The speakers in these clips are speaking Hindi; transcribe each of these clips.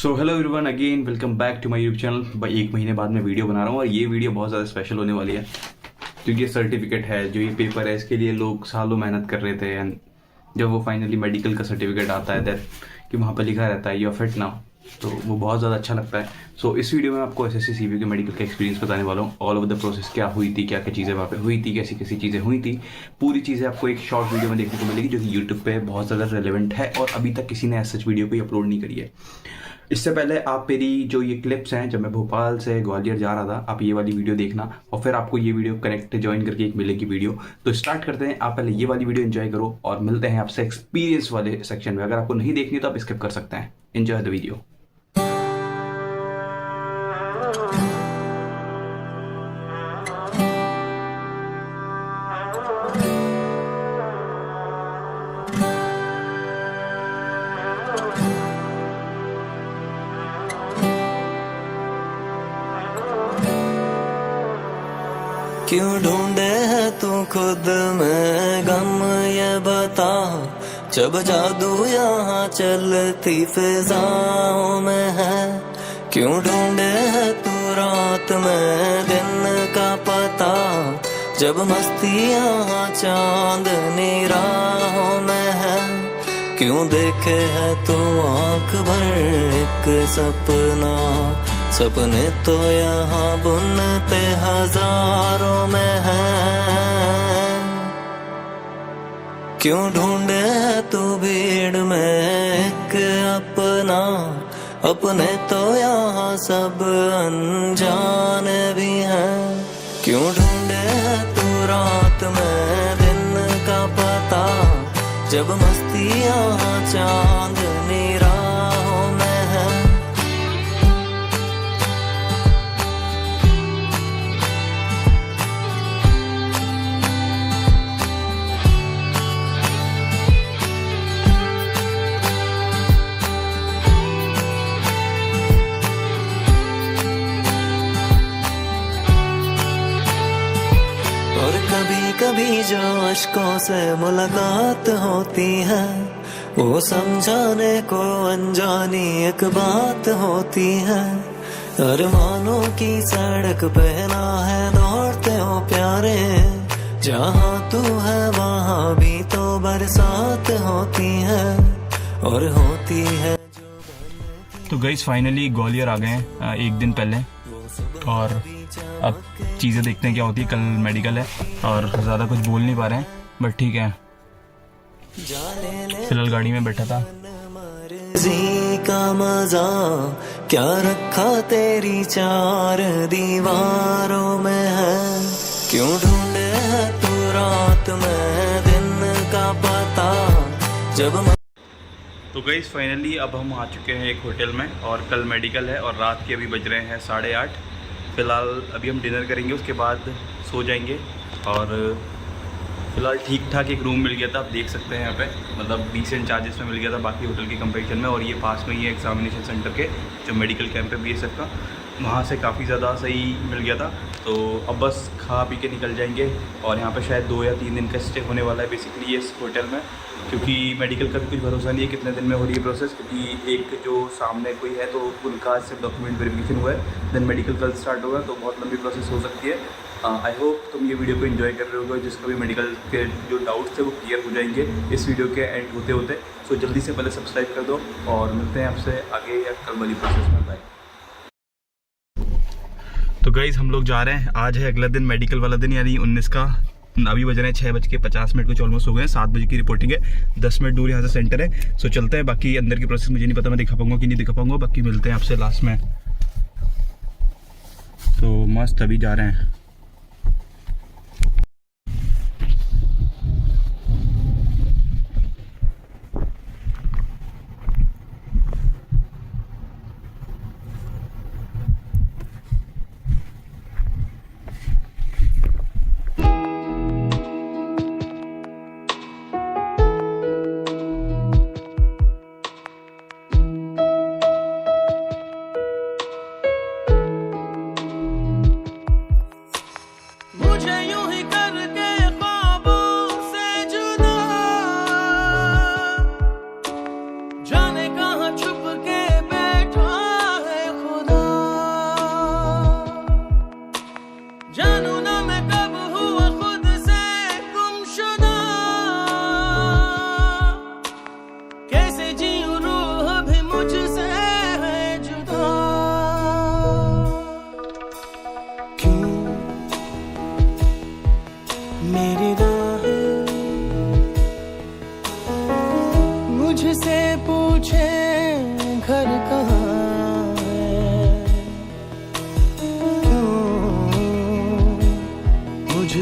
So hello everyone, again welcome back to my YouTube channel. भाई एक महीने बाद मैं वीडियो बना रहा हूँ और ये वीडियो बहुत ज़्यादा स्पेशल होने वाली है क्योंकि ये सर्टिफिकेट है, जो ये पेपर है, इसके लिए लोग सालों मेहनत कर रहे थे। एंड जब वो फाइनली मेडिकल का सर्टिफिकेट आता है दैट कि वहाँ पर लिखा रहता है यू आर फिट नाउ, तो वो बहुत ज़्यादा अच्छा लगता है। सो इस वीडियो में आपको एसएससी सीबीयू के मेडिकल का एक्सपीरियंस बताने वाला हूँ। ऑल ओवर द प्रोसेस क्या हुई थी, क्या क्या चीज़ें वहाँ पे हुई थी, कैसी कैसी चीज़ें हुई थी, पूरी चीज़ें आपको एक शॉर्ट वीडियो में देखने को मिलेगी जो कि यूट्यूब पे बहुत ज़्यादा रेलेवेंट है और अभी तक किसी ने ऐसा वीडियो कोई अपलोड नहीं करी है। इससे पहले आप मेरी जो ये क्लिप्स हैं, जब मैं भोपाल से ग्वालियर जा रहा था, आप ये वाली वीडियो देखना और फिर आपको ये वीडियो कनेक्ट ज्वाइन करके एक मिलेगी वीडियो। तो स्टार्ट करते हैं। आप पहले ये वाली वीडियो एंजॉय करो और मिलते हैं आपसे एक्सपीरियंस वाले सेक्शन में। अगर आपको नहीं देखनी तो आप स्किप कर सकते हैं। Enjoy the video. क्यों ढूंढे है तू खुद में गम, ये बता। जब जादू यहाँ चलती फिजाओं में है, क्यों ढूंढे है तू रात में दिन का पता। जब मस्ती यहाँ चांदनी राहों में है, क्यों देखे है तू आंख भर एक सपना। सपने तो यहाँ बुनते हजारों में हैं। क्यों ढूंढे है तू भीड़ में एक अपना। अपने तो यहाँ सब अनजान भी हैं। क्यों ढूंढे है तू रात में दिन का पता। जब मस्ती यहाँ चांदनी राहों में है। और कभी कभी जो अश्कों से मुलाकात होती है, वो समझाने को अनजानी एक बात होती है। अरमानों की सड़क पे ना है दौड़ते हो प्यारे, जहाँ तू है वहाँ भी तो बरसात होती है और होती है। तो गाइस फाइनली ग्वालियर आ गए हैं एक दिन पहले और अब चीज़ें देखते हैं क्या होती है। कल मेडिकल है और ज़्यादा कुछ बोल नहीं पा रहे हैं, बट ठीक है। फिलहाल गाड़ी में बैठा था। जी का मजा क्या रखा तेरी चार दीवारों में है। क्यों ढूंढे है तू रात में दिन का पता। जब तो गाइस फाइनली अब हम आ चुके हैं एक होटल में और कल मेडिकल है और रात के अभी बज रहे हैं 8:30। फ़िलहाल अभी हम डिनर करेंगे, उसके बाद सो जाएंगे। और फ़िलहाल ठीक ठाक एक रूम मिल गया था, आप देख सकते हैं यहाँ पे, मतलब डिसेंट चार्जेस में मिल गया था बाकी होटल के कंपैरिजन में। और ये पास में ही है एग्जामिनेशन सेंटर के, जो मेडिकल कैंप है बीएसएफ का, वहाँ से काफ़ी ज़्यादा सही मिल गया था। तो अब बस खा पी के निकल जाएंगे और यहाँ पे शायद 2 या 3 दिन का स्टे होने वाला है बेसिकली ये इस होटल में, क्योंकि मेडिकल का भी कुछ भरोसा नहीं है कितने दिन में हो रही है प्रोसेस। क्योंकि एक जो सामने कोई है तो उनका सिर्फ डॉक्यूमेंट वेरिफिकेशन हुआ है, देन मेडिकल कल स्टार्ट होगा, तो बहुत लंबी प्रोसेस हो सकती है। आई होप तुम ये वीडियो को एंजॉय कर रहे होगे, जिसका भी मेडिकल के जो डाउट्स थे वो क्लियर हो जाएंगे इस वीडियो के एंड होते होते। सो जल्दी से पहले सब्सक्राइब कर दो और मिलते हैं आपसे आगे या कल वाली प्रोसेस में। बाय। तो गाइस हम लोग जा रहे हैं, आज है अगला दिन, मेडिकल वाला दिन, यानी 19 का। अभी बज रहे हैं 6:50 कुछ ऑलमोस्ट हो गए हैं। 7 बजे की रिपोर्टिंग है, 10 मिनट दूर यहाँ से सेंटर है। सो चलते हैं। बाकी अंदर की प्रोसेस मुझे नहीं पता मैं दिखा पाऊंगा कि नहीं दिखा पाऊंगा, बाकी मिलते हैं आपसे लास्ट में। तो मस्त अभी जा रहे हैं।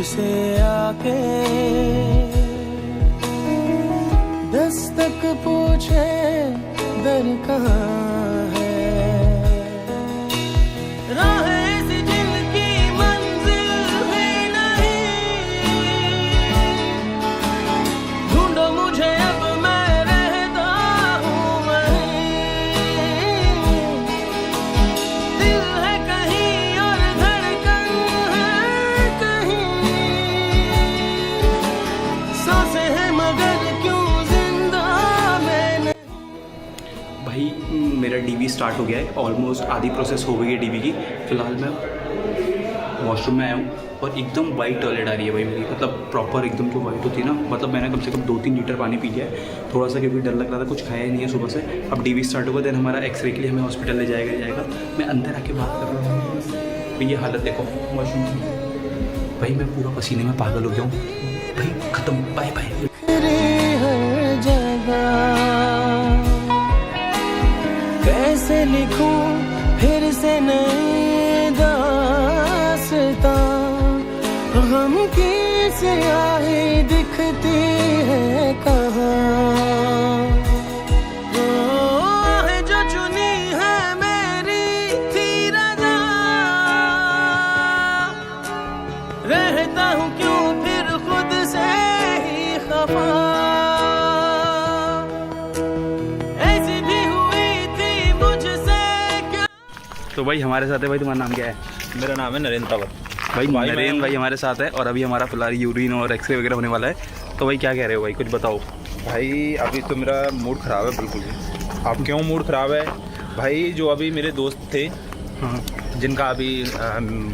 तुझसे आके दस्तक पूछे दर कहाँ है, राहें ऐसी जिनकी मंजिल भी नहीं, ढूंढो मुझे अब मैं रहता हूँ वहीं, दिल है कहीं और धड़कन है कहीं, सांसें हैं मगर क्यों जिंदा मैं नहीं। भाई मेरा डीवी स्टार्ट हो गया है, ऑलमोस्ट आधी प्रोसेस हो गई है डीवी की। फ़िलहाल मैं वॉशरूम में आया हूँ और एकदम वाइट टॉयलेट आ रही है भाई मेरी, मतलब प्रॉपर एकदम जो वाइट होती है ना, मतलब मैंने कम से कम 2-3 लीटर पानी पी लिया है थोड़ा सा, क्योंकि डर लग रहा था, कुछ खाया ही नहीं है सुबह से। अब डीवी स्टार्ट होगा, देन हमारा एक्सरे के लिए हमें हॉस्पिटल ले जाएगा। मैं अंदर आके बात कर रहा हूँ, भाई ये हालत देखो वॉशरूम की, भाई मैं पूरा पसीने में पागल हो गया हूँ भाई, ख़त्म, बाय बाय। कैसे लिखूं फिर से नई दास्तां, हम की स्याही दिखती है कहाँ, है जो चुनी है मेरी थी रज़ा, रहता हूँ क्यों फिर खुद से ही खफा, तो भाई हमारे साथ है, भाई तुम्हारा नाम क्या है? मेरा नाम है नरेंद्र तंवर। भाई नरेंद्र भाई हमारे साथ है, और अभी हमारा फिलहाल यूरिन और एक्सरे वगैरह होने वाला है। तो भाई क्या कह रहे हो भाई, कुछ बताओ। भाई अभी तो मेरा मूड ख़राब है बिल्कुल भी। अब क्यों मूड ख़राब है भाई, जो अभी मेरे दोस्त थे, हाँ जिनका अभी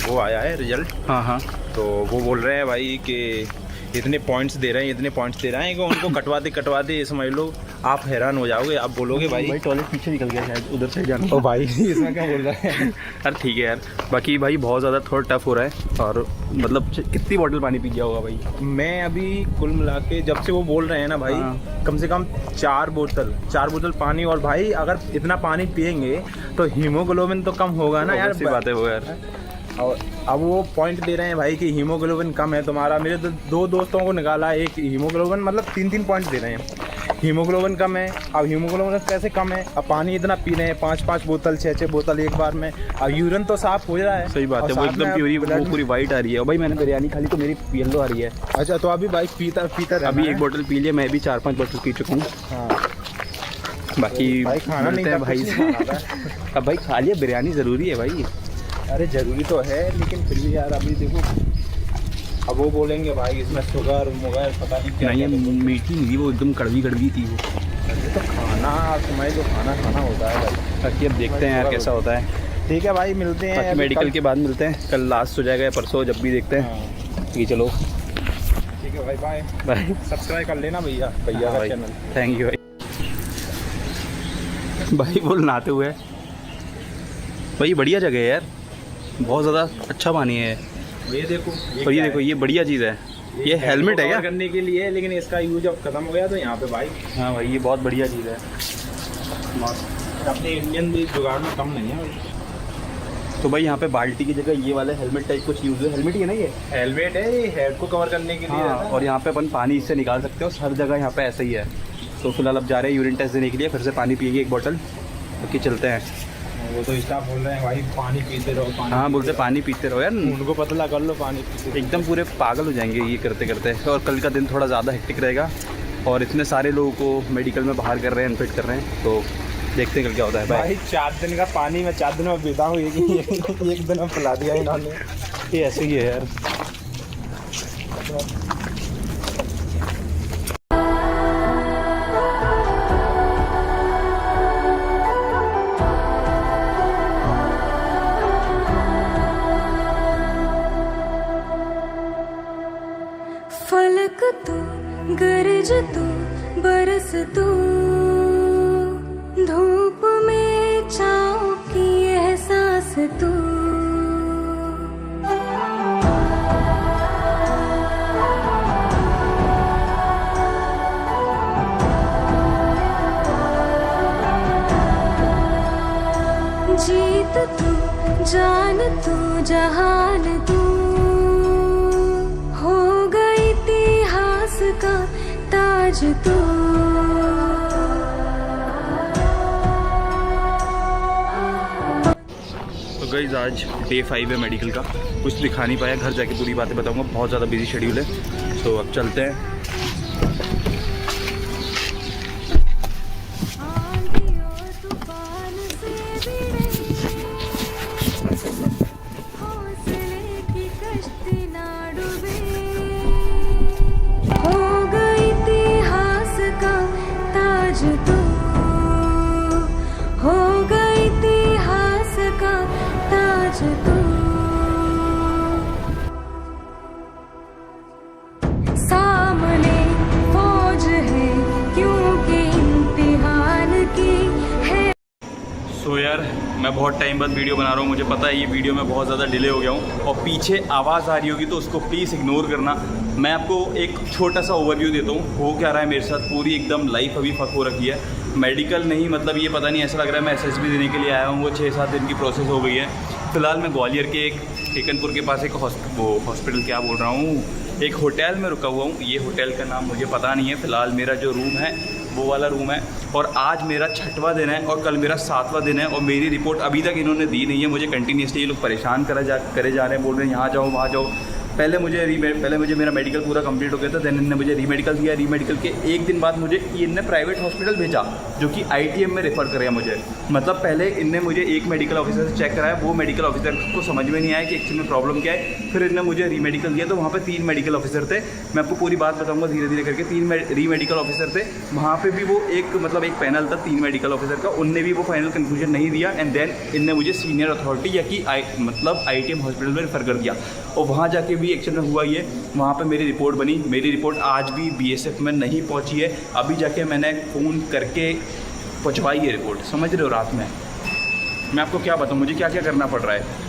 वो आया है रिजल्ट, हाँ, तो वो बोल रहे हैं भाई कि इतने पॉइंट्स दे रहे हैं कि उनको कटवाते समझ लो आप हैरान हो जाओगे, आप बोलोगे भाई टॉयलेट पीछे निकल गया शायद, उधर से जाना। ओ भाई इसमें क्या बोल रहा है यार ठीक है यार, बाकी भाई बहुत ज़्यादा थोड़ा टफ हो रहा है। और मतलब कितनी बॉटल पानी पी गया होगा भाई? मैं अभी कुल मिला के जब से वो बोल रहे हैं ना भाई, हाँ। कम से कम 4 बोतल पानी। और भाई अगर इतना पानी पियेंगे तो हीमोग्लोबिन तो कम होगा ना यार, सी बात है वो यार। और अब वो पॉइंट दे रहे हैं भाई कि हीमोग्लोबिन कम है तुम्हारा। मेरे तो 2 दोस्तों को निकाला, एक हीमोग्लोबिन, मतलब 3 पॉइंट दे रहे हैं, हीमोग्लोबिन कम है। अब हीमोग्लोबिन कैसे कम है, अब पानी इतना पी रहे हैं, 5 बोतल 6 बोतल एक बार में, अब यूरिन तो साफ हो रहा है। सही बात है, वो एकदम प्योरी, वो पूरी वाइट आ रही है। और भाई मैंने बिरयानी खा ली तो मेरी येलो आ रही है। अच्छा तो अभी भाई पीता अभी 1 बोतल पी लिया, मैं भी 4-5 बोतल पी चुका हूँ। हाँ बाकी भाई खाना नहीं है भाई अब भाई खा लिया, बिरयानी ज़रूरी है भाई। अरे ज़रूरी तो है, लेकिन फिर भी यार अभी देखो, अब वो बोलेंगे भाई इसमें शुगर मुगर पता नहीं क्या। नहीं मीठी नहीं थी वो, एकदम कड़वी थी वो। अरे तो खाना समझ लो, खाना होता है भाई। बाकी अब देखते हैं यार कैसा होता है। ठीक है भाई, मिलते हैं मेडिकल के बाद मिलते हैं, कल लास्ट हो जाएगा या परसों, जब भी देखते हैं। ठीक है चलो, ठीक है भाई, बाय बाय। सब्सक्राइब कर लेना भैया का चैनल। थैंक यू भाई बोल नहाते हुए भाई, बढ़िया जगह है यार, बहुत ज़्यादा अच्छा पानी है। ये देखो, और ये देखो, ये बढ़िया चीज़ है, ये हेलमेट है क्या करने के लिए, लेकिन इसका यूज अब खत्म हो गया तो यहाँ पे भाई। हाँ भाई ये बहुत बढ़िया चीज़ है, अपने इंडियन भी जुगाड़ में कम नहीं है भाई। तो भाई यहाँ पे बाल्टी की जगह ये वाला हेलमेट टाइप कुछ यूज़ है। हेलमेट ही है ना ये? हेलमेट है, ये हेड को कवर करने के लिए। हाँ, और यहाँ पे अपन पानी इससे निकाल सकते हो, हर जगह यहाँ पे ऐसा ही है। तो फिलहाल अब जा रहे हैं यूरिन टेस्ट देने के लिए, फिर से पानी पिएगी 1 बोतल, बाकी चलते हैं। वो तो स्टाफ बोल रहे हैं भाई पानी पीते रहो, हाँ बोलते पानी पीते रहो यार, उनको पतला कर लो, पानी पीते एकदम पूरे पागल हो जाएंगे ये करते करते। और कल का दिन थोड़ा ज़्यादा हेक्टिक रहेगा, और इतने सारे लोगों को मेडिकल में बाहर कर रहे हैं, अनफिट कर रहे हैं, तो देखते हैं कल क्या होता है। भाई 4 दिन का पानी मैं 4 दिन में पीता हूँ, एक दिन में पिला दिया इन्होंने। ये ऐसे ही है यार। फलक तू, गरज तू, बरस तू, धूप में छाँव की एहसास तू, जीत तू, जान तू, जहान तू, का ताज तू। तो गाइस आज डे 5 है मेडिकल का, कुछ दिखा नहीं पाया, घर जाके पूरी बातें बताऊंगा, बहुत ज़्यादा बिजी शेड्यूल है। सो अब चलते हैं। आंधी और तूफान से भिड़े हौसले की कश्ती ना डूबे, हो गई इतिहास का ताज तू, हो गई इतिहास का ताज तू। सामने फौज है क्योंकि इम्तिहान की है। सो यार मैं बहुत टाइम बाद वीडियो बना रहा हूँ, मुझे पता है ये वीडियो में बहुत ज़्यादा डिले हो गया हूँ और पीछे आवाज़ आ रही होगी तो उसको प्लीज़ इग्नोर करना। मैं आपको एक छोटा सा ओवरव्यू देता हूँ हो क्या रहा है मेरे साथ। पूरी एकदम लाइफ अभी फक हो रखी है। मेडिकल नहीं, मतलब ये पता नहीं, ऐसा लग रहा है मैं SSB देने के लिए आया हूँ। वो 6-7 दिन की प्रोसेस हो गई है। फ़िलहाल मैं ग्वालियर के एक टेकनपुर के पास एक हॉस्पिटल क्या बोल रहा हूँ, एक होटल में रुका हुआ हूँ। ये होटल का नाम मुझे पता नहीं है। फ़िलहाल मेरा जो रूम है वो वाला रूम है और आज मेरा 6वां दिन है और कल मेरा 7वां दिन है और मेरी रिपोर्ट अभी तक इन्होंने दी नहीं है। मुझे कंटिन्यूसली ये लोग परेशान करे जा रहे हैं, बोल रहे हैं यहाँ जाओ वहाँ जाओ। पहले मुझे मेरा मेडिकल पूरा कंप्लीट हो गया था, देन इन्होंने मुझे रीमेडिकल दिया। रीमेडिकल के एक दिन बाद मुझे इनने प्राइवेट हॉस्पिटल भेजा जो कि ITM में रेफ़र करेगा मुझे। मतलब पहले इनने मुझे एक मेडिकल ऑफिसर से चेक कराया, वो मेडिकल ऑफिसर को समझ में नहीं आया कि एक्चुअली में प्रॉब्लम क्या है। फिर इन्होंने मुझे रीमेडिकल दिया तो वहाँ पे 3 मेडिकल ऑफिसर थे। मैं आपको पूरी बात बताऊँगा धीरे धीरे करके। 3 रीमेडिकल ऑफिसर थे वहाँ पर भी। वो एक पैनल था 3 मेडिकल ऑफिसर का, उनने भी वो फाइनल कंक्लूजन नहीं दिया। एंड देन इनने मुझे सीनियर अथॉरिटी या कि ITM हॉस्पिटल में रेफ़र कर दिया और वहाँ जाके भी एक्चुअल में हुआ ये, वहाँ पे मेरी रिपोर्ट बनी। मेरी रिपोर्ट आज भी BSF में नहीं पहुँची है। अभी जाके मैंने फ़ोन करके पहुँचवाई है रिपोर्ट, समझ रहे हो। रात में मैं आपको क्या बताऊँ मुझे क्या क्या करना पड़ रहा है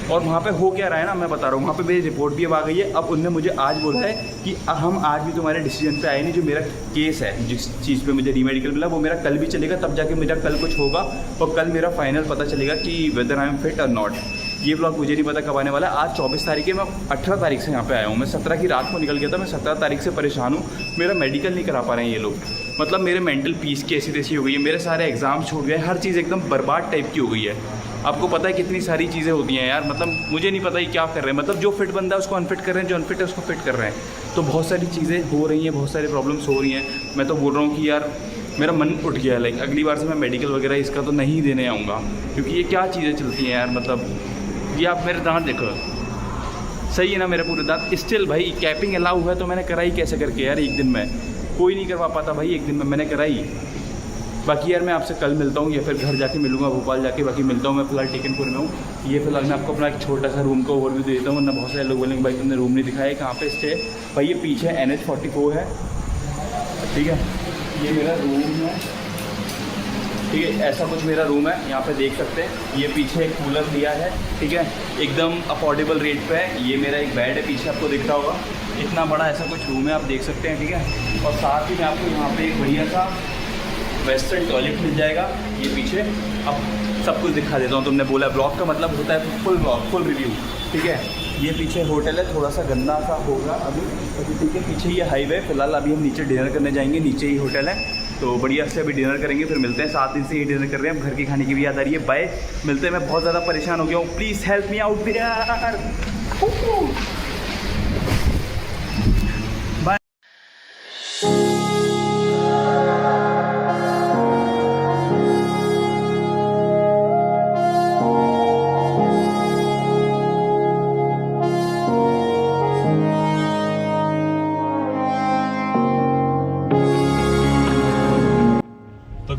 और वहाँ पे हो क्या रहा है ना, मैं बता रहा हूँ। वहाँ पे मेरी रिपोर्ट भी अब आ गई है। अब उनने मुझे आज बोला है कि हम आज भी तुम्हारे डिसीजन पे आए नहीं। जो मेरा केस है, जिस चीज़ पे मुझे रीमेडिकल मिला, वो मेरा कल भी चलेगा, तब जाके मेरा कल कुछ होगा और कल मेरा फाइनल पता चलेगा कि वेदर आई एम फिट और नॉट। ये ब्लॉग मुझे नहीं पता कब आने वाला है। आज 24 तारीख है, मैं 18 तारीख से यहाँ पे आया हूँ। मैं 17 की रात को निकल गया था, मैं 17 तारीख से परेशान हूँ। मेरा मेडिकल नहीं करा पा रहे हैं ये लोग। मतलब मेरे मेंटल पीस की ऐसी तैसी हो गई है, मेरे सारे एग्ज़ाम छूट गए, हर चीज़ एकदम बर्बाद टाइप की हो गई है। आपको पता है कितनी सारी चीज़ें होती हैं यार, मतलब मुझे नहीं पता ये क्या कर रहे हैं। मतलब जो फिट बंदा है उसको अनफिट कर रहे हैं, जो अनफिट है उसको फिट कर रहे हैं। तो बहुत सारी चीज़ें हो रही हैं, बहुत सारी प्रॉब्लम्स हो रही हैं। मैं तो बोल रहा हूँ कि यार मेरा मन उठ गया है। लाइक अगली बार से मैं मेडिकल वगैरह इसका तो नहीं देने आऊँगा, क्योंकि ये क्या चीज़ें चलती हैं यार। मतलब ये आप मेरे दांत देखो, सही है ना मेरे पूरे दांत। स्टिल भाई कैपिंग अलाउ है तो मैंने कराई कैसे करके यार, एक दिन में कोई नहीं करवा पाता भाई, एक दिन में मैंने कराई। बाकी यार मैं आपसे कल मिलता हूँ या फिर घर जाके मिलूँगा, भोपाल जाके। बाकी मिलता हूँ, मैं फ़िलहाल टेकनपुर में हूँ। ये फ़िलहाल मैं आपको अपना एक छोटा सा रूम का ओवरव्यू दे देता हूँ, वरना बहुत सारे लोग बोलेंगे भाई तुमने रूम नहीं दिखाया, कहाँ पे स्टे। भाई ये पीछे NH44 है, ठीक है। ये मेरा रूम है, ठीक है। ऐसा कुछ मेरा रूम है, यहाँ पे देख सकते हैं। ये पीछे एक कूलर लिया है, ठीक है, एकदम अफोर्डेबल रेट पे है। ये मेरा एक बेड है, पीछे आपको दिख रहा होगा। इतना बड़ा ऐसा कुछ रूम है, आप देख सकते हैं, ठीक है। और साथ ही मैं आपको यहाँ पे एक बढ़िया सा वेस्टर्न टॉयलेट मिल जाएगा। ये पीछे अब सब कुछ दिखा देता हूँ। तुमने बोला ब्लॉग का मतलब होता है फुल ब्लॉग, फुल रिव्यू, ठीक है। ये पीछे होटल है, थोड़ा सा गंदा सा होगा अभी, ठीक है। पीछे ये हाईवे, फिलहाल अभी हम नीचे डिनर करने जाएंगे, नीचे ही होटल है। तो बढ़िया से अभी डिनर करेंगे, फिर मिलते हैं। 7 दिन से ये डिनर कर रहे हैं, घर के खाने की भी याद आ रही है। बाय, मिलते हैं। मैं बहुत ज़्यादा परेशान हो गया हूँ, प्लीज़ हेल्प मी आउट यार। बाय।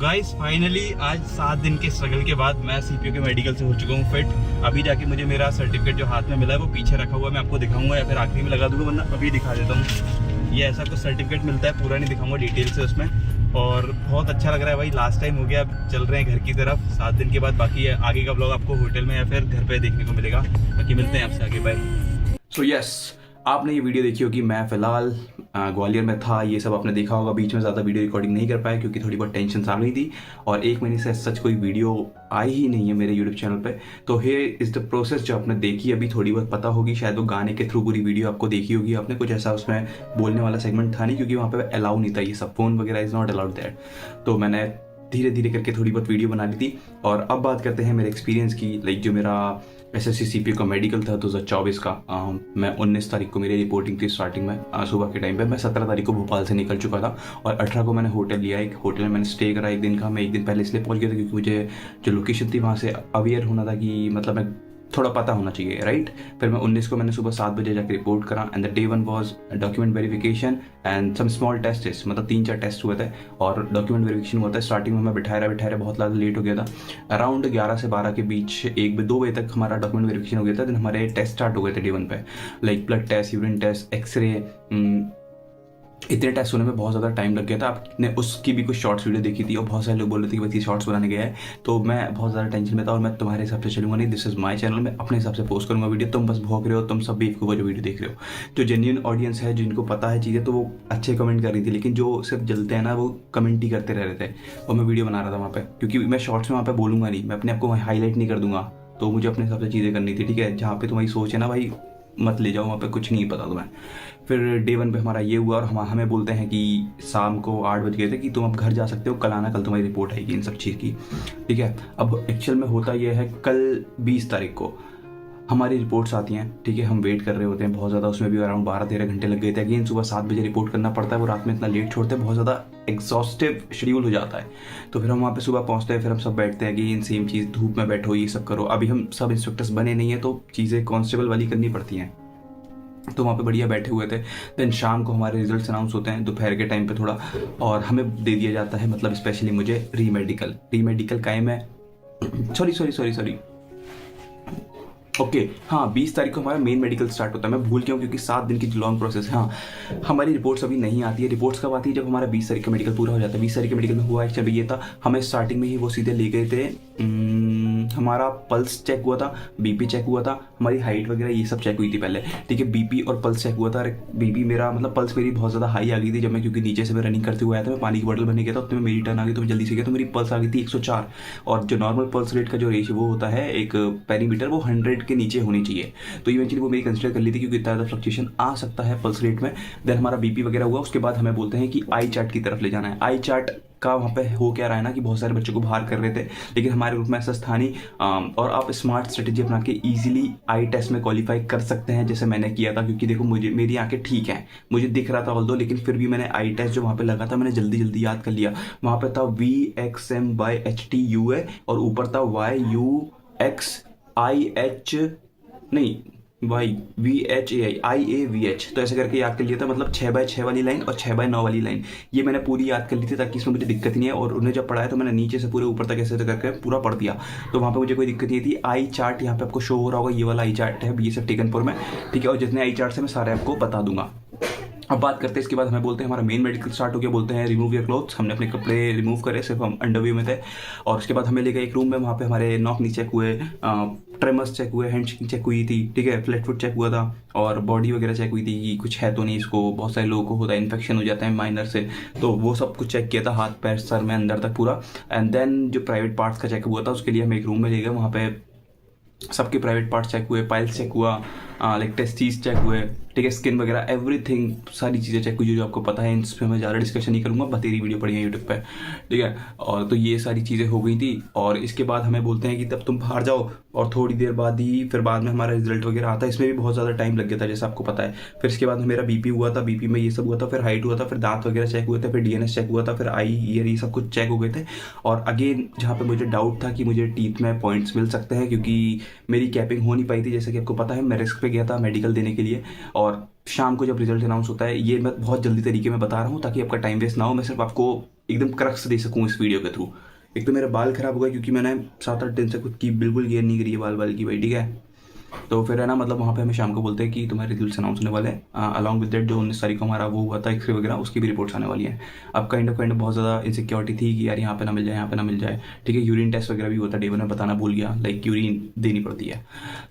गाइस फाइनली आज 7 दिन के स्ट्रगल के बाद मैं CPO के मेडिकल से हो चुका हूँ फिट। अभी जाके मुझे मेरा सर्टिफिकेट जो हाथ में मिला है वो पीछे रखा हुआ है, मैं आपको दिखाऊंगा या फिर आखिरी में लगा दूंगा, वरना अभी दिखा देता हूँ। ये ऐसा कुछ सर्टिफिकेट मिलता है, पूरा नहीं दिखाऊंगा डिटेल से उसमें। और बहुत अच्छा लग रहा है भाई, लास्ट टाइम हो गया, अब चल रहे हैं घर की तरफ 7 दिन के बाद। बाकी आगे का ब्लॉग आपको होटल में या फिर घर पे देखने को मिलेगा। बाकी मिलते हैं आपसे आगे, बाय। सो यस, आपने ये वीडियो देखी होगी, मैं फ़िलहाल ग्वालियर में था, ये सब आपने देखा होगा। बीच में ज़्यादा वीडियो रिकॉर्डिंग नहीं कर पाया क्योंकि थोड़ी बहुत टेंशन आ गई थी और 1 महीने से सच कोई वीडियो आई ही नहीं है मेरे यूट्यूब चैनल पे। तो हियर इज़ द प्रोसेस जो आपने देखी अभी, थोड़ी बहुत पता होगी शायद, वो गाने के थ्रू पूरी वीडियो आपको देखी होगी आपने। कुछ ऐसा उसमें बोलने वाला सेगमेंट था नहीं क्योंकि वहाँ पे अलाउ नहीं था ये सब, फ़ोन वगैरह इज़ नॉट अलाउड दैट। तो मैंने धीरे धीरे करके थोड़ी बहुत वीडियो बना ली थी। और अब बात करते हैं मेरे एक्सपीरियंस की। लाइक जो मेरा SSC CPO का मेडिकल था 2024 का, मैं 19 तारीख को मेरी रिपोर्टिंग थी स्टार्टिंग में सुबह के टाइम पे। मैं 17 तारीख को भोपाल से निकल चुका था और 18 को मैंने होटल लिया। एक होटल में मैंने स्टे करा 1 दिन का। मैं 1 दिन पहले इसलिए पहुंच गया था क्योंकि मुझे जो लोकेशन थी वहाँ से अवेयर होना था कि मतलब मैं थोड़ा पता होना चाहिए, राइट। फिर मैं 19 को मैंने सुबह 7 बजे जाकर रिपोर्ट करा and the day 1 was document verification and some small test, मतलब 3-4 टेस्ट हुए थे और डॉक्यूमेंट वेरिफिकेशन हुआ था। स्टार्टिंग में मैं बिठाया रहा बहुत ज़्यादा लेट हो गया था। अराउंड 11 से 12 के बीच 1-2 बजे तक हमारा डॉक्यूमेंट वेरिफिकेशन हो गया था। देन हमारे टेस्ट स्टार्ट हो गए थे डे 1 पे, like blood test, urine test, x-ray. इतने टेस्ट होने में बहुत ज़्यादा टाइम लग गया था। आपने उसकी भी कुछ शॉर्ट्स वीडियो देखी थी और बहुत सारे लोग बोल रहे थे कि भाई शॉर्ट्स बनाने गया है। तो मैं बहुत ज़्यादा टेंशन में था और मैं तुम्हारे हिसाब से चलूंगा नहीं। दिस इज़ माय चैनल, मैं अपने हिसाब से पोस्ट करूंगा वीडियो। तुम बस भौंक रहे हो, तुम सब बेवकूफ़ जो वीडियो देख रहे हो। जो जेन्युइन ऑडियंस है, जिनको पता है चीज़ें, तो वो अच्छे कमेंट कर रही थी। लेकिन जो सिर्फ जलते हैं ना, वो कमेंट ही करते रह रहे थे और मैं वीडियो बना रहा था वहाँ पर, क्योंकि मैं शॉर्ट्स में वहाँ पर बोलूँगा नहीं, मैं अपने आप को हाईलाइट नहीं कर दूँगा। तो मुझे अपने हिसाब से चीज़ें करनी थी, ठीक है। जहाँ पे तुम्हारी सोच है ना भाई, मत ले जाओ वहाँ पे, कुछ नहीं पता तुम्हें। फिर डे 1 पे हमारा ये हुआ और हमें बोलते हैं कि शाम को 8 बज गए थे कि तुम अब घर जा सकते हो, कल आना, कल तुम्हारी रिपोर्ट आएगी इन सब चीज़ की, ठीक है। अब एक्चुअल में होता ये है, कल 20 तारीख को हमारी रिपोर्ट्स आती हैं, ठीक है। हम वेट कर रहे होते हैं बहुत ज़्यादा, उसमें भी अराउंड 12-13 घंटे लग गए थे। अगेन सुबह 7 बजे रिपोर्ट करना पड़ता है, वो रात में इतना लेट छोड़ते हैं, बहुत ज़्यादा एग्जॉस्टिव शेड्यूल हो जाता है। तो फिर हम वहाँ पे सुबह पहुँचते हैं, फिर हम सब बैठते हैं, अगेन सेम चीज़, धूप में बैठो, ये सब करो। अभी हम सब इंस्पेक्टर्स बने नहीं है तो चीज़ें कांस्टेबल वाली करनी पड़ती हैं। तो वहाँ पे बढ़िया बैठे हुए थे। देन शाम को हमारे रिजल्ट्स अनाउंस होते हैं दोपहर के टाइम पे थोड़ा, और हमें दे दिया जाता है, मतलब स्पेशली मुझे री मेडिकल कायम है। सॉरी ओके, हाँ 20 तारीख को हमारा मेन मेडिकल स्टार्ट होता है। मैं भूल गया हूँ क्योंकि 7 दिन की जो लॉन्ग प्रोसेस है। हाँ, हमारी रिपोर्ट्स अभी नहीं आती है। रिपोर्ट्स कब आती है? जब हमारा 20 तारीख का मेडिकल पूरा हो जाता है। 20 तारीख के मेडिकल में हुआ एक्चुअली ये था, हमें स्टार्टिंग में ही वो सीधे ले गए थे, हमारा पल्स चेक हुआ था, BP चेक हुआ था, हमारी हाइट वगैरह ये सब चेक हुई थी पहले, ठीक है। BP और पल्स चेक हुआ था। BP मेरा मतलब पल्स मेरी बहुत ज़्यादा हाई आ गई थी जब मैं, क्योंकि नीचे से मैं रनिंग करते हुए आया था, मैं पानी की बॉटल बन गया था, उतने में मेरी टर्न आ गई तो मैं जल्दी से गया, तो मेरी पल्स आ गई थी 104। और जो नॉर्मल पल्स रेट का जो रेशियो वो होता है एक पेरीमीटर, वो 100 के नीचे होनी चाहिए। तो इवेंचुअली वो मेरी कंसिडर कर ली थी क्योंकि इतना ज़्यादा फ्लक्चुएशन आ सकता है पल्स रेट में। देन हमारा BP वगैरह हुआ, उसके बाद हमें बोलते हैं कि आई चार्ट की तरफ ले जाना है। आई चार्ट का वहाँ पे हो क्या रहा है ना कि बहुत सारे बच्चों को बाहर कर रहे थे, लेकिन हमारे ग्रुप में ऐसा था नहीं। और आप स्मार्ट स्ट्रेटेजी अपना के ईजिली आई टेस्ट में क्वालिफाई कर सकते हैं, जैसे मैंने किया था। क्योंकि देखो मुझे, मेरी आंखें ठीक हैं, मुझे दिख रहा था ऑल्दो, लेकिन फिर भी मैंने आई टेस्ट जो वहाँ पे लगा था मैंने जल्दी जल्दी याद कर लिया। वहाँ पे था VXM/HTUA और ऊपर था YUXIH नहीं VHAIAVH, तो ऐसे करके याद कर लिया था। मतलब 6/6 वाली लाइन और 6/9 वाली लाइन, ये मैंने पूरी याद कर ली थी ताकि इसमें मुझे दिक्कत नहीं है। और उन्हें जब पढ़ाया तो मैंने नीचे से पूरे ऊपर तक ऐसे करके पूरा पढ़ दिया, तो वहाँ पे मुझे कोई दिक्कत नहीं थी। आई चार्ट यहाँ पे आपको शो हो रहा होगा, ये वाला आई चार्ट है BSF टेकनपुर में, ठीक है। और जितने आई चार्ट है मैं सारे आपको बता दूंगा। अब बात करते हैं इसके बाद हमें बोलते हैं हमारा मेन मेडिकल स्टार्ट हो गया। बोलते हैं रिमूव योर क्लोथ्स। हमने अपने कपड़े रिमूव करे, सिर्फ हम अंडरवियर में थे। और उसके बाद हमें ले गए एक रूम में, वहाँ पे हमारे नॉक नी चेक हुए, ट्रेमर्स चेक हुए, हैंड शेकिंग चेक हुई थी, ठीक है, फ्लैट फुट चेक हुआ था और बॉडी वगैरह चेक हुई थी कि कुछ है तो नहीं इसको। बहुत सारे लोगों को होता है, इन्फेक्शन हो जाता है माइनर से, तो वो सब कुछ चेक किया था, हाथ पैर सर में अंदर तक पूरा। एंड देन जो प्राइवेट पार्ट्स का चेक हुआ था उसके लिए हम एक रूम में ले गए। वहाँ पे सबके प्राइवेट पार्ट चेक हुए, पाइल्स चेक हुआ, लाइक टेस्टीज चेक हुए, ठीक है, स्किन वगैरह एवरीथिंग, सारी चीज़ें चेक हुई जो आपको पता है। इन पर मैं ज़्यादा डिस्कशन नहीं करूँगा, बतेरी वीडियो पड़ी है यूट्यूब पे, ठीक है। और तो ये सारी चीज़ें हो गई थी। और इसके बाद हमें बोलते हैं कि तब तुम बाहर जाओ, और थोड़ी देर बाद ही फिर बाद में हमारा रिजल्ट वगैरह आता है। इसमें भी बहुत ज़्यादा टाइम लग गया था जैसा आपको पता है। फिर इसके बाद मेरा BP हुआ था, BP में ये सब हुआ था, फिर हाइट हुआ था, फिर दांत वगैरह चेक हुए थे, फिर DNS चेक हुआ था, फिर आई ईयर ये सब कुछ चेक हो गए थे। और अगेन जहाँ पे मुझे डाउट था कि मुझे टीथ में पॉइंट्स मिल सकते हैं, क्योंकि मेरी कैपिंग हो नहीं पाई थी, जैसे कि आपको पता है। मैं रिस्क पे गया था मेडिकल देने के लिए, और शाम को जब रिजल्ट अनाउंस होता है, ये मैं बहुत जल्दी तरीके में बता रहा हूँ ताकि आपका टाइम वेस्ट ना हो, मैं सिर्फ आपको एकदम क्रक्स दे सकूँ इस वीडियो के थ्रू। एक तो मेरा बाल खराब हो गया क्योंकि मैंने 7-8 दिन से खुद की बिल्कुल केयर नहीं करी है बाल की भाई, ठीक है। तो फिर है ना मतलब वहाँ पे हमें शाम को बोलते हैं कि तुम्हारे रिजल्ट्स अनाउंस होने वाले हैं, अलॉन्ग विद दैट जो 19 तारीख को हमारा वो हुआ था एक्सरे वगैरह, उसकी भी रिपोर्ट्स आने वाली हैं। अब काइंड ऑफ बहुत ज़्यादा इनसिक्योरिटी थी कि यार यहाँ पे ना मिल जाए, यहाँ पे ना मिल जाए। ठीक है, यूरिन टेस्ट वगैरह भी होता है, डे वन में बताना भूल गया, लाइक यूरिन देनी पड़ती है।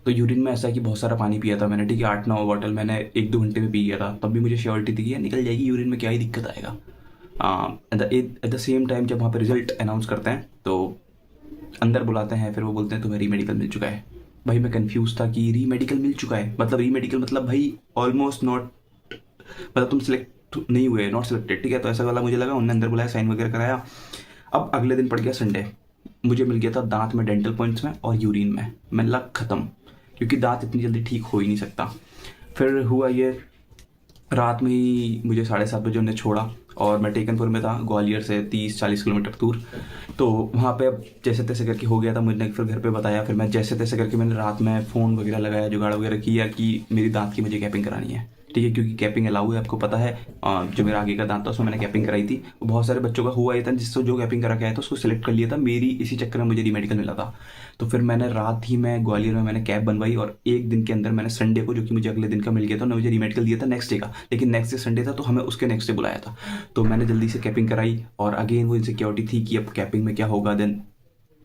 तो यूरिन में ऐसा है कि बहुत सारा पानी पिया था मैंने, ठीक है, 8-9 बॉटल मैंने 1-2 घंटे में पी गया था, तब भी मुझे श्योरिटी थी कि यार निकल जाएगी यूरिन में, क्या ही दिक्कत आएगा। एट द सेम टाइम जब वहाँ पे रिजल्ट अनाउंस करते हैं तो अंदर बुलाते हैं, फिर वो बोलते हैं तुम्हें री मेडिकल मिल चुका है। भाई मैं कंफ्यूज था कि री मेडिकल मिल चुका है मतलब, री मेडिकल मतलब भाई ऑलमोस्ट नॉट, मतलब तुम सिलेक्ट नहीं हुए, नॉट सिलेक्टेड, ठीक है। तो ऐसा वाला मुझे लगा, उन्होंने अंदर बुलाया, साइन वगैरह कराया। अब अगले दिन पड़ गया संडे, मुझे मिल गया था दांत में डेंटल पॉइंट्स में और यूरिन में, मैं लग खत्म, क्योंकि दांत इतनी जल्दी ठीक हो ही नहीं सकता। फिर हुआ ये, रात में ही मुझे 7:30 बजे उन्हें छोड़ा और मैं टेकनपुर में था, ग्वालियर से 30-40 किलोमीटर दूर। तो वहाँ पे अब जैसे तैसे करके हो गया था, मुझे फिर घर पे बताया, फिर मैं जैसे तैसे करके मैंने रात में फ़ोन वगैरह लगाया, जुगाड़ वगैरह किया कि मेरी दांत की मुझे कैपिंग करानी है, ठीक है, क्योंकि कैपिंग अलाउ है, आपको पता है। जो मेरा आगे का दांत था उसमें मैंने कैपिंग कराई थी। बहुत सारे बच्चों का हुआ ये था, जिससे जो कैपिंग करा के आया था उसको सिलेक्ट कर लिया था, मेरी इसी चक्कर में मुझे रीमेडिकल मिला था। तो फिर मैंने रात ही में ग्वालियर में मैंने कैब बनवाई और एक दिन के अंदर मैंने संडे को, जो कि मुझे अगले दिन का मिल गया था, उन्होंने मुझे रीमेडिकल दिया था नेक्स्ट डे का, लेकिन नेक्स्ट डे संडे था तो हमें उसके नेक्स्ट डे बुलाया था। तो मैंने जल्दी से कैपिंग कराई और अगेन वो इनसिक्योरिटी थी कि अब कैपिंग में क्या होगा, देन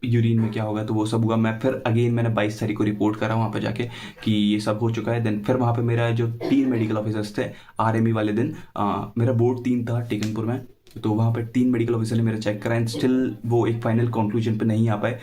यूरिन में क्या होगा, तो वो सब हुआ। मैं फिर अगेन मैंने 22 तारीख को रिपोर्ट करा वहाँ पे जाके कि ये सब हो चुका है। देन फिर वहाँ पे मेरा जो 3 मेडिकल ऑफिसर्स थे, आरएमई वाले दिन मेरा बोर्ड 3 था टेकनपुर में, तो वहाँ पे 3 मेडिकल ऑफिसर ने मेरा चेक करा एंड स्टिल वो एक फाइनल कंक्लूजन पे नहीं आ पाए।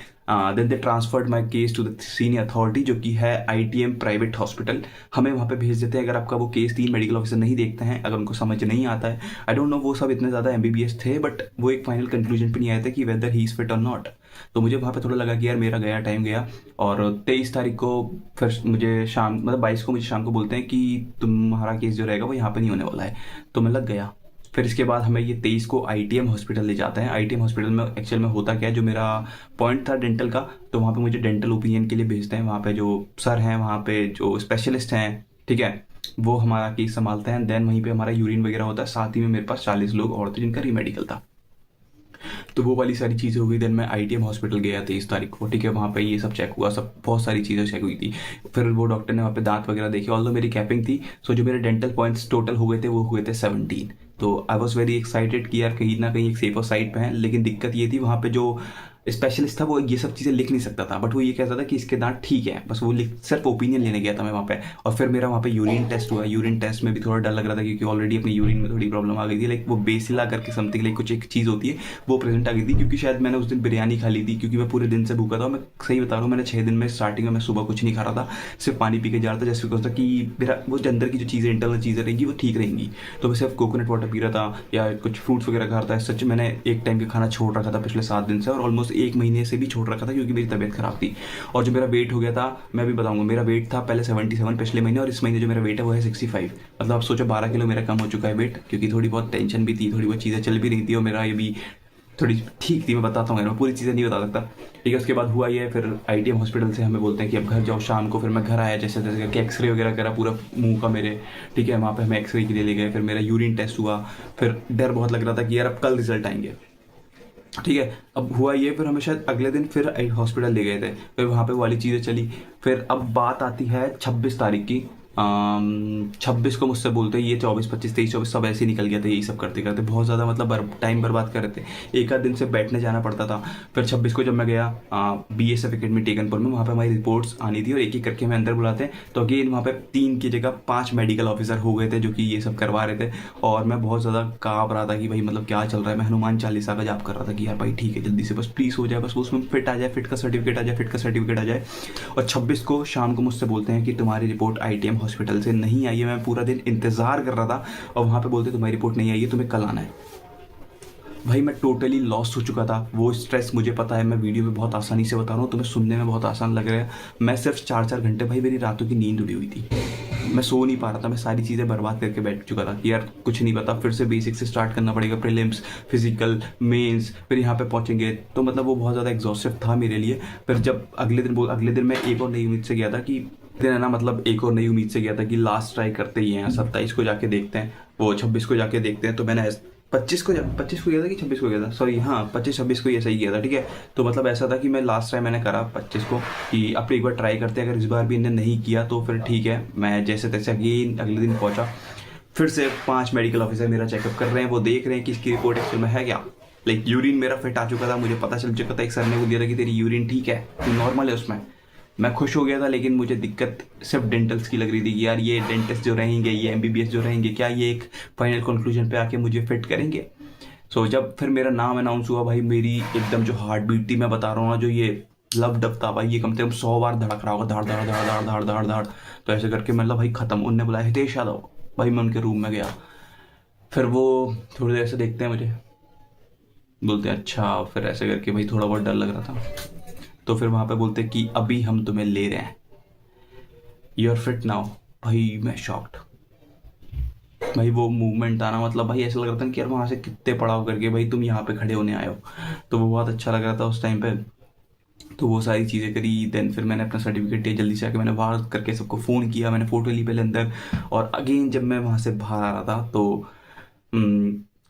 Then they transferred my case to the senior authority, जो कि है आईटीएम प्राइवेट हॉस्पिटल। हमें वहाँ पे भेज देते हैं अगर आपका वो केस 3 मेडिकल ऑफिसर नहीं देखते हैं, अगर उनको समझ नहीं आता है। आई डोंट नो वो सब इतने ज़्यादा एमबीबीएस थे, बट वो एक फाइनल कंक्लूजन पे नहीं आए थे कि वेदर ही इज़ फिट और नॉट। तो मुझे वहाँ पे थोड़ा लगा कि यार मेरा गया टाइम गया। और 23 तारीख को फिर मुझे शाम, मतलब 22 को मुझे शाम को बोलते हैं कि तुम्हारा केस जो रहेगा वो यहाँ पे नहीं होने वाला है। तो मैं लग गया। फिर इसके बाद हमें ये 23 को आईटीएम हॉस्पिटल ले जाते हैं। आईटीएम हॉस्पिटल में एक्चुअल में होता क्या है, जो मेरा पॉइंट था डेंटल का, तो वहाँ पे मुझे डेंटल ओपिनियन के लिए भेजते हैं। वहाँ पे जो सर हैं, वहाँ पे जो स्पेशलिस्ट हैं, ठीक है, वो हमारा केस संभालते हैं। देन वहीं पे हमारा यूरिन वगैरह होता है। साथ ही में मेरे पास 40 लोग और थे जिनका रीमेडिकल था। तो वो वाली सारी चीज़ें हो गई। देन मैं आईटीएम हॉस्पिटल गया 23 तारीख को, ठीक है। वहाँ पे ये सब चेक हुआ, सब बहुत सारी चीज़ें चेक हुई थी। फिर वो डॉक्टर ने वहाँ पे दांत वगैरह देखे। ऑल्दो मेरी कैपिंग थी, सो जो मेरे डेंटल पॉइंट्स टोटल हो गए थे वो हुए थे 17। तो आई वॉज वेरी एक्साइटेड कि यार कहीं ना कहीं एक सेफर साइड पे है। लेकिन दिक्कत ये थी, वहाँ पे जो स्पेशलिस्ट था वो ये सब चीज़ें लिख नहीं सकता था, बट वो ये कहता था कि इसके दांत ठीक है, बस वो सिर्फ ओपिनियन लेने गया था मैं वहाँ पे। और फिर मेरा वहाँ पे यूरिन टेस्ट हुआ। यूरिन टेस्ट में भी थोड़ा डर लग रहा था, क्योंकि ऑलरेडी अपनी यूरिन में थोड़ी प्रॉब्लम आ गई थी। लाइक वो बेसिला करके समथिंग, लाइक कुछ एक चीज़ होती है, वो प्रेजेंट आ गई थी। क्योंकि शायद मैंने उस दिन बिरयानी खा ली थी, क्योंकि मैं पूरे दिन से भूखा था। मैं सही बता रहा हूँ, मैंने 6 दिन में स्टार्टिंग में मैं सुबह कुछ नहीं खा रहा था, सिर्फ पानी पी के जा रहा था, जैसे बिकॉज था कि मेरा वो अंदर की जो चीज़ें, इंटरनल चीज़ें रहेंगी वो ठीक रहेंगी। तो मैं सिर्फ कोकोनट वाटर पी रहा था या कुछ फ्रूट्स वगैरह खा रहा था। सच मैंने एक टाइम का खाना छोड़ रखा था पिछले 7 दिन से, और ऑलमोस्ट 1 महीने से भी छोड़ रखा था, क्योंकि मेरी तबीयत खराब थी। और जो मेरा वेट हो गया था, मैं भी बताऊंगा, मेरा वेट था पहले 77 पिछले महीने, और इस महीने जो मेरा वेट है वो है 65। मतलब आप सोचो 12 किलो मेरा कम हो चुका है वेट, क्योंकि थोड़ी बहुत टेंशन भी थी, थोड़ी बहुत चीज़ें चल भी रही थी, और मेरा ये भी थोड़ी ठीक थी। मैं बताता हूँ, मैं पूरी चीज़ें नहीं बता सकता, ठीक है। उसके बाद हुआ ये, फिर आईटीएम हॉस्पिटल से हमें बोलते हैं कि अब घर जाओ शाम को। फिर मैं घर आया, जैसे तैसे करके एक्सरे वगैरह करा पूरा मुंह का मेरे, ठीक है। वहाँ पे हमें एक्सरे के लिए ले गए। फिर मेरा यूरिन टेस्ट हुआ। फिर डर बहुत लग रहा था कि यार अब कल रिजल्ट आएंगे, ठीक है। अब हुआ ये, फिर हमें शायद अगले दिन फिर हॉस्पिटल ले गए थे। फिर वहाँ पे वो वाली चीज़ें चली। फिर अब बात आती है 26 तारीख की। 26 को मुझसे बोलते हैं, ये 24, 25, 23, 24 सब ऐसे ही निकल गया था, यही सब करते करते बहुत ज़्यादा मतलब टाइम बर्बाद कर रहे थे। एक आध दिन से बैठने जाना पड़ता था। फिर 26 को जब मैं गया BSF एकेडमी टेकनपुर में, वहाँ पे हमारी रिपोर्ट्स आनी थी और एक एक करके हमें अंदर बुलाते हैं। तो अगेन वहाँ पे 3 की जगह 5 मेडिकल ऑफिसर हो गए थे जो कि ये सब करवा रहे थे। और मैं बहुत ज़्यादा काँप रहा था कि भाई मतलब क्या चल रहा है। मैं हनुमान चालीसा का जाप कर रहा था कि यार भाई ठीक है, जल्दी से बस प्लीज़ हो जाए, बस उसमें फिट आ जाए, फिट का सर्टिफिकेट आ जाए, फिट का सर्टिफिकेट आ जाए। और 26 को शाम को मुझसे बोलते हैं कि तुम्हारी रिपोर्ट आईटीएम हॉस्पिटल से नहीं आई है। मैं पूरा दिन इंतजार कर रहा था, और वहां पे बोलते तुम्हारी रिपोर्ट नहीं आई है, तुम्हें कल आना है। भाई मैं टोटली लॉस्ट हो चुका था। वो स्ट्रेस मुझे पता है, मैं वीडियो में बहुत आसानी से बता रहा हूँ, तुम्हें सुनने में बहुत आसान लग रहा है। मैं सिर्फ 4-4 घंटे, भाई मेरी रातों की नींद उड़ी हुई थी, मैं सो नहीं पा रहा था। मैं सारी चीज़ें बर्बाद करके बैठ चुका था कि यार कुछ नहीं पता, फिर से बेसिक से स्टार्ट करना पड़ेगा, प्रीलिम्स, फिजिकल, मेंस, फिर यहाँ पे पहुँचेंगे। तो मतलब वो बहुत ज़्यादा एग्जॉस्टिव था मेरे लिए। फिर जब अगले दिन मैं एक और नई उम्मीद से गया था कि दिन है ना, मतलब एक और नई उम्मीद से गया था कि लास्ट ट्राई करते ही हैं, 27 को जाके देखते हैं, वो 26 को जाके देखते हैं। तो मैंने 25 को गया था कि 26 को गया था, सॉरी हाँ 25-26 को ये सही किया था, ठीक है। तो मतलब ऐसा था कि मैं लास्ट टाइम मैंने करा 25 को कि अब एक बार ट्राई करते हैं, अगर इस बार भी इन्हें नहीं किया तो फिर ठीक है, मैं जैसे तैसे अगले दिन पहुंचा। फिर से 5 मेडिकल ऑफिसर मेरा चेकअप कर रहे हैं, वो देख रहे हैं कि इसकी रिपोर्ट एक्चुअल में है क्या। लाइक यूरिन मेरा फिट आ चुका था, मुझे पता चल चुका था, एक सर ने को दिया था कि तेरी यूरिन ठीक है, नॉर्मल है उसमें। मैं खुश हो गया था, लेकिन मुझे दिक्कत सिर्फ डेंटल्स की लग रही थी कि यार ये डेंटिस्ट जो रहेंगे, ये MBBS जो रहेंगे, क्या ये एक फाइनल कंक्लूजन पे आके मुझे फिट करेंगे। सो जब फिर मेरा नाम अनाउंस हुआ भाई, मेरी एकदम जो हार्ट बीट थी, मैं बता रहा हूँ ना, जो ये लब डब था भाई, ये कम से कम 100 बार धड़क रहा होगा, धाड़ धाड़ धाड़ धाड़ धाड़ धाड़ धाड़। तो ऐसे करके मतलब भाई खत्म। उनने बुलाया हितेश यादव, भाई मैं उनके रूम में गया। फिर वो थोड़ी देर से देखते हैं मुझे, बोलते हैं अच्छा। फिर ऐसे करके भाई थोड़ा बहुत डर लग रहा था, तो फिर वहाँ पे बोलते कि अभी हम तुम्हें ले रहे हैं, यू आर फिट नाउ। भाई मैं शॉक्ड, भाई वो मूवमेंट था ना, मतलब भाई ऐसा लग रहा था कि यार वहाँ से कितने पड़ाव करके भाई तुम यहाँ पे खड़े होने आए हो। तो वो बहुत अच्छा लग रहा था उस टाइम पे। तो वो सारी चीज़ें करी। देन फिर मैंने अपना सर्टिफिकेट दिया, जल्दी से आके मैंने बाहर करके सबको फ़ोन किया, मैंने फ़ोटो ली पहले अंदर। और अगेन जब मैं वहाँ से बाहर आ रहा था तो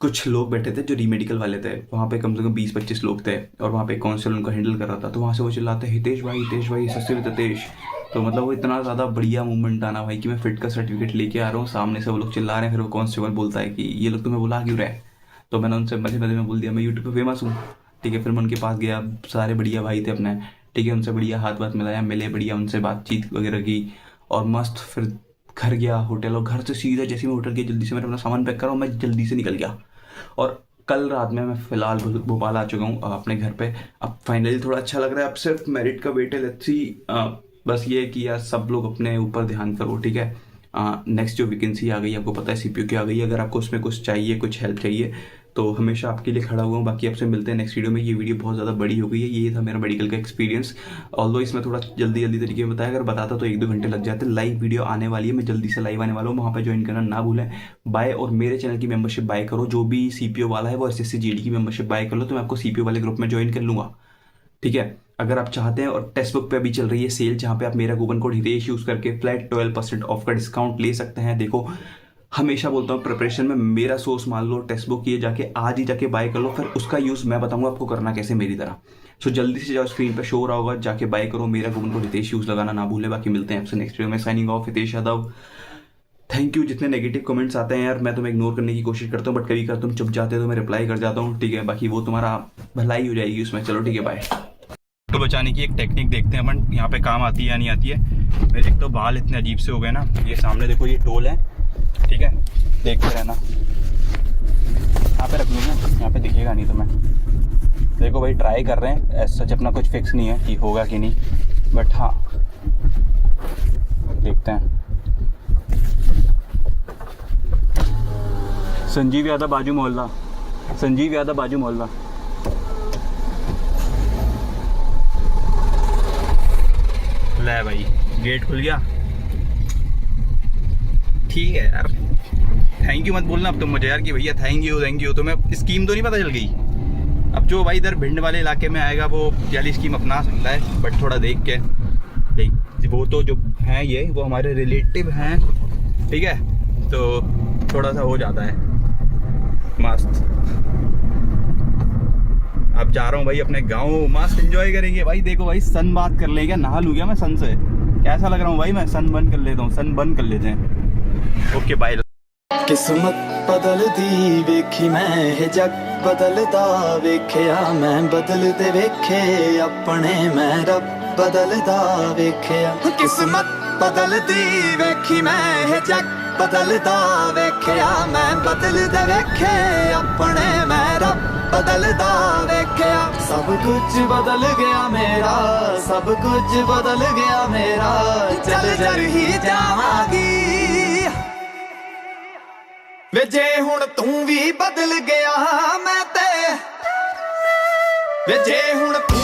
कुछ लोग बैठे थे जो रीमेडिकल वाले थे, वहाँ पे कम से कम 20-25 लोग थे, और वहाँ पे काउंसिलर उनको हैंडल कर रहा था। तो वहाँ से वो चिल्लाते हितेश भाई सस्ते में हितेश। तो मतलब वो इतना ज़्यादा बढ़िया मूवमेंट आना भाई कि मैं फिट का सर्टिफिकेट लेके आ रहा हूँ, सामने से वो लोग चिल्ला रहे हैं। फिर वो कांस्टेबल बोलता है कि ये लोग तुम्हें बुला क्यों रहे। तो मैंने उनसे मजे मजे में बोल दिया मैं यूट्यूब पे फेमस हूँ, ठीक है। फिर मैं उनके पास गया, सारे बढ़िया भाई थे अपने, ठीक है। उनसे बढ़िया हाथ बात मिलाया, मिले बढ़िया, उनसे बातचीत वगैरह की, और मस्त फिर घर गया होटल। और घर से सीधा जैसे मैं होटल गया, जल्दी से मैंने अपना सामान पैक करा और मैं जल्दी से निकल गया। और कल रात में मैं फ़िलहाल भोपाल आ चुका हूँ अपने घर पे। अब फाइनली थोड़ा अच्छा लग रहा है। अब सिर्फ मेरिट का वेट है, लेट्स सी। बस ये है कि यार सब लोग अपने ऊपर ध्यान करो, ठीक है। नेक्स्ट जो वैकेंसी आ गई, आपको पता है CPO की आ गई है। अगर आपको उसमें कुछ चाहिए, कुछ हेल्प चाहिए, तो हमेशा आपके लिए खड़ा हुआ हूँ। बाकी आपसे मिलते हैं नेक्स्ट वीडियो में। ये वीडियो बहुत ज़्यादा बड़ी हो गई है, ये था मेरा मेडिकल का एक्सपीरियंस। ऑल्दो इसमें थोड़ा जल्दी तरीके में बताया, अगर बताता तो 1-2 घंटे लग जाते। लाइव वीडियो आने वाली है, मैं जल्दी से लाइव आने वाला हूँ, वहाँ पर ज्वाइन करना ना भूलें। बाय। और मेरे चैनल की मेंबरशिप बाय करो, जो भी CPO वाला है वो SSC GD की मेंबरशिप बाय कर लो, तो मैं आपको CPO वाले ग्रुप में ज्वाइन कर लूँगा, ठीक है। अगर आप चाहते हैं, और टेक्स्ट बुक पे अभी चल रही है सेल, जहाँ पे आप मेरा कूपन कोड हितेश यूज़ करके फ्लैट 12% ऑफ का डिस्काउंट ले सकते हैं। देखो हमेशा बोलता हूँ, प्रिपरेशन में मेरा सोर्स मान लो टेक्स्ट बुक, ये जाके आज ही जाके बाय कर लो, फिर उसका यूज़ मैं बताऊंगा आपको करना कैसे मेरी तरह। सो जल्दी से जाओ, स्क्रीन पे शो रहा होगा, जाके बाय करो। मेरा कूपन कोड हितेश यूज़ लगाना ना भूले। बाकी मिलते हैं आपसे नेक्स्ट वीडियो में। Signing off, Hitesh Yadav. Thank you. जितने नेगेटिव कमेंट्स आते हैं यार, मैं तुम्हें इग्नोर करने की कोशिश करता हूँ, बट कभी कभी तुम चुप जाते हो तो मैं रिप्लाई कर जाता हूँ, ठीक है। बाकी वो तुम्हारा भलाई हो जाएगी उसमें। चलो ठीक है, बाय। तो बचाने की एक टेक्निक देखते हैं अपन, यहाँ पे काम आती है या नहीं आती है। मेरे एक तो बाल इतने अजीब से हो गए ना, ये सामने देखो ये टोल है, ठीक है, देखते रहना। यहाँ पे रख लूँगा, यहाँ पे दिखेगा नहीं तुम्हें। देखो भाई ट्राई कर रहे हैं, ऐसा सच अपना कुछ फिक्स नहीं है कि होगा कि नहीं, बट हाँ देखते हैं। संजीव यादव बाजू मोहल्ला, संजीव यादव बाजू मोहल्ला। ले भाई गेट खुल गया, ठीक है यार। थैंक यू मत बोलना अब तुम मुझे यार कि भैया थैंक यू। तुम्हें स्कीम तो नहीं पता चल गई। अब जो भाई इधर भिंड वाले इलाके में आएगा वो वाली स्कीम अपना सकता है, बट थोड़ा देख के देख। वो तो जो हैं ये वो हमारे रिलेटिव हैं, ठीक है, तो थोड़ा सा हो जाता है मस्त। अब जा रहा हूँ भाई अपने गाँव, मस्त एंजॉय करेंगे भाई। देखो भाई सन बात कर लेंगे, नहा लूँ क्या मैं सन से, कैसा लग रहा हूँ भाई मैं। सन बंद कर लेता हूँ, सन बंद कर लेते हैं। Okay bye. किस्मत बदलदी वेखी मैं, जग बदलदा वेख्या मैं, बदलदे वेखे अपने मैं, रब बदलदा वेख्या। किस्मत बदलदी वेखी मैं, जग बदलदा वेख्या मैं, बदलदे वेखे अपने मैं, रब बदलदा वेख्या। सब कुछ बदल गया मेरा, सब कुछ बदल गया मेरा, चल जर ही जावांगी वे जे हुण तू भी बदल गया मैं ते, वे जे हुण तू